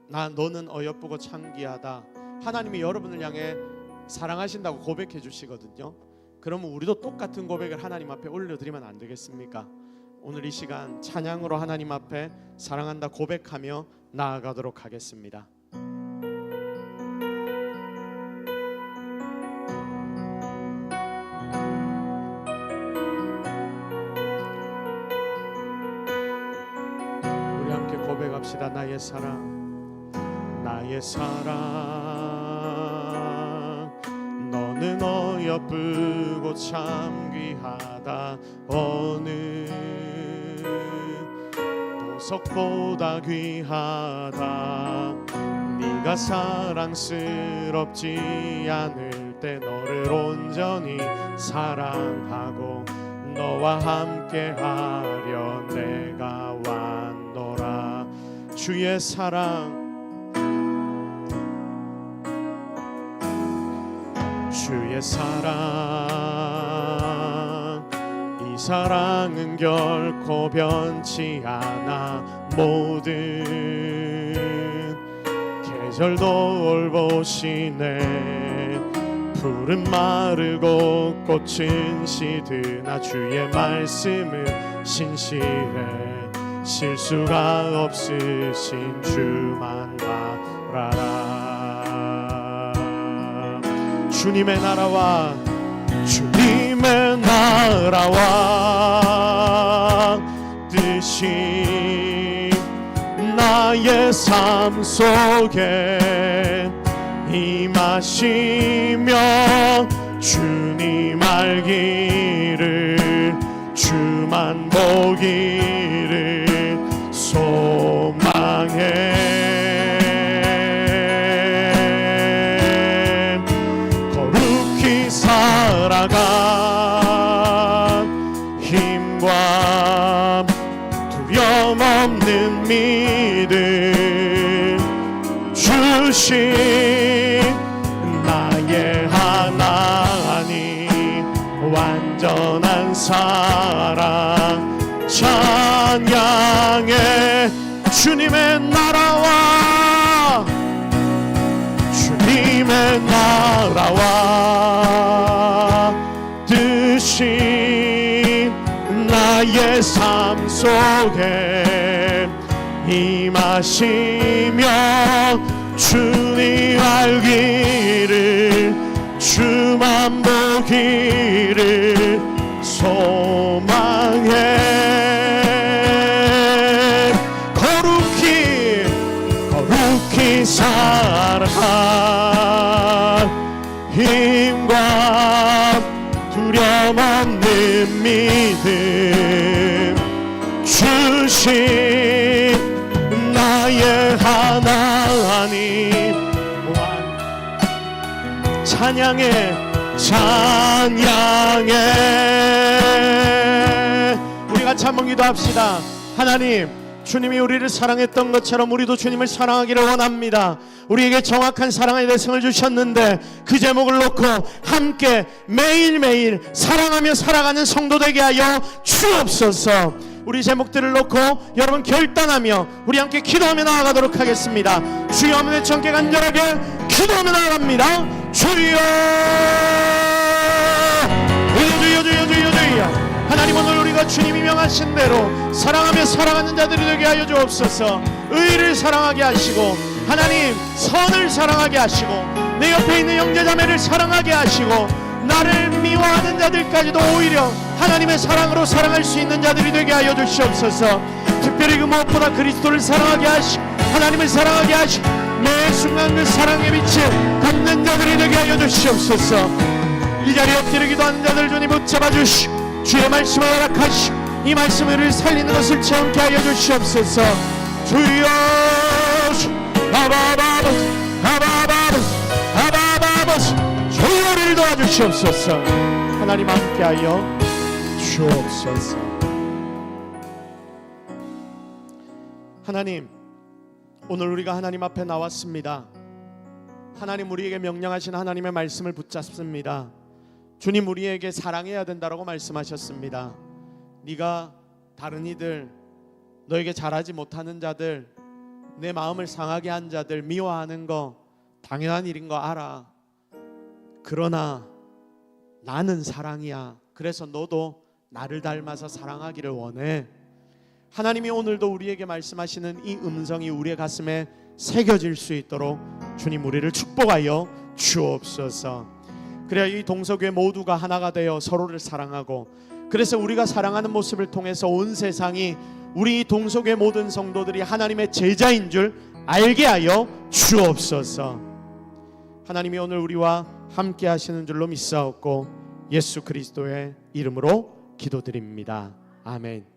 Speaker 1: 너는 어여쁘고 창기하다. 하나님이 여러분을 향해 사랑하신다고 고백해 주시거든요. 그러면 우리도 똑같은 고백을 하나님 앞에 올려드리면 안 되겠습니까? 오늘 이 시간 찬양으로 하나님 앞에 사랑한다 고백하며 나아가도록 하겠습니다. 우리 함께 고백합시다. 나의 사랑, 나의 사랑 너는 어여쁘고 참 귀하다. 어느 보석보다 귀하다. 네가 사랑스럽지 않을 때 너를 온전히 사랑하고 너와 함께하려 내가 왔노라. 주의 사랑 주의 사랑 이 사랑은 결코 변치 않아. 모든 계절 돌보시네. 푸른 마르고 꽃은 시드나 주의 말씀은 신실해. 실수가 없으신 주만 바라라. 주님의 나라와 주님의 나라와 뜻이 나의 삶 속에 임하시며 주님 알기를 주만 보기를 소망해. 거룩히 살아가 힘과 두려움 없는 믿음 주신 나의 하나님 완전한 사랑 찬양해. 주님의 나라와 주님의 나라와 뜻이 나의 삶 속에 임하시며 주님 알기를 주만 보기를 소망해. 거룩히 살아가 힘과 두려움 없는 믿음 주신 나의 하나님 찬양해. 우리 같이 한번 기도합시다. 하나님, 주님이 우리를 사랑했던 것처럼 우리도 주님을 사랑하기를 원합니다. 우리에게 정확한 사랑의 대상을 주셨는데 그 제목을 놓고 함께 매일매일 사랑하며 살아가는 성도 되게 하여 주옵소서. 우리 제목들을 놓고 여러분 결단하며 우리 함께 기도하며 나아가도록 하겠습니다. 주여 하면 청께 간절하게 기도하며 나아갑니다. 주여 주여 하나님, 오늘 우리가 주님이 명하신 대로 사랑하며 살아가는 자들이 되게 하여 주옵소서. 의를 사랑하게 하시고 하나님 선을 사랑하게 하시고 내 옆에 있는 형제자매를 사랑하게 하시고 나를 미워하는 자들까지도 오히려 하나님의 사랑으로 사랑할 수 있는 자들이 되게 하여 주시옵소서. 특별히 그 무엇보다 그리스도를 사랑하게 하시고 하나님을 사랑하게 하시고 매 순간 그 사랑의 빛을 담는 자들이 되게 하여 주시옵소서. 이 자리에 엎드려 기도하는 자들 주님 붙잡아 주시고 주의 말씀을 허락하시고 이 말씀을 살리는 것을 체험케 하여 주시옵소서. 주여 아바바바스 주여를 도와주시옵소서. 하나님 함께하여 주옵소서. 하나님, 오늘 우리가 하나님 앞에 나왔습니다. 하나님, 우리에게 명령하신 하나님의 말씀을 붙잡습니다. 주님, 우리에게 사랑해야 된다라고 말씀하셨습니다. 네가 다른 이들, 너에게 잘하지 못하는 자들, 내 마음을 상하게 한 자들 미워하는 거 당연한 일인 거 알아. 그러나 나는 사랑이야. 그래서 너도 나를 닮아서 사랑하기를 원해. 하나님이 오늘도 우리에게 말씀하시는 이 음성이 우리의 가슴에 새겨질 수 있도록 주님 우리를 축복하여 주옵소서. 그래야 이 동서교회 모두가 하나가 되어 서로를 사랑하고, 그래서 우리가 사랑하는 모습을 통해서 온 세상이 우리 동서교회 모든 성도들이 하나님의 제자인 줄 알게 하여 주옵소서. 하나님이 오늘 우리와 함께 하시는 줄로 믿사옵고 예수 그리스도의 이름으로 기도드립니다. 아멘.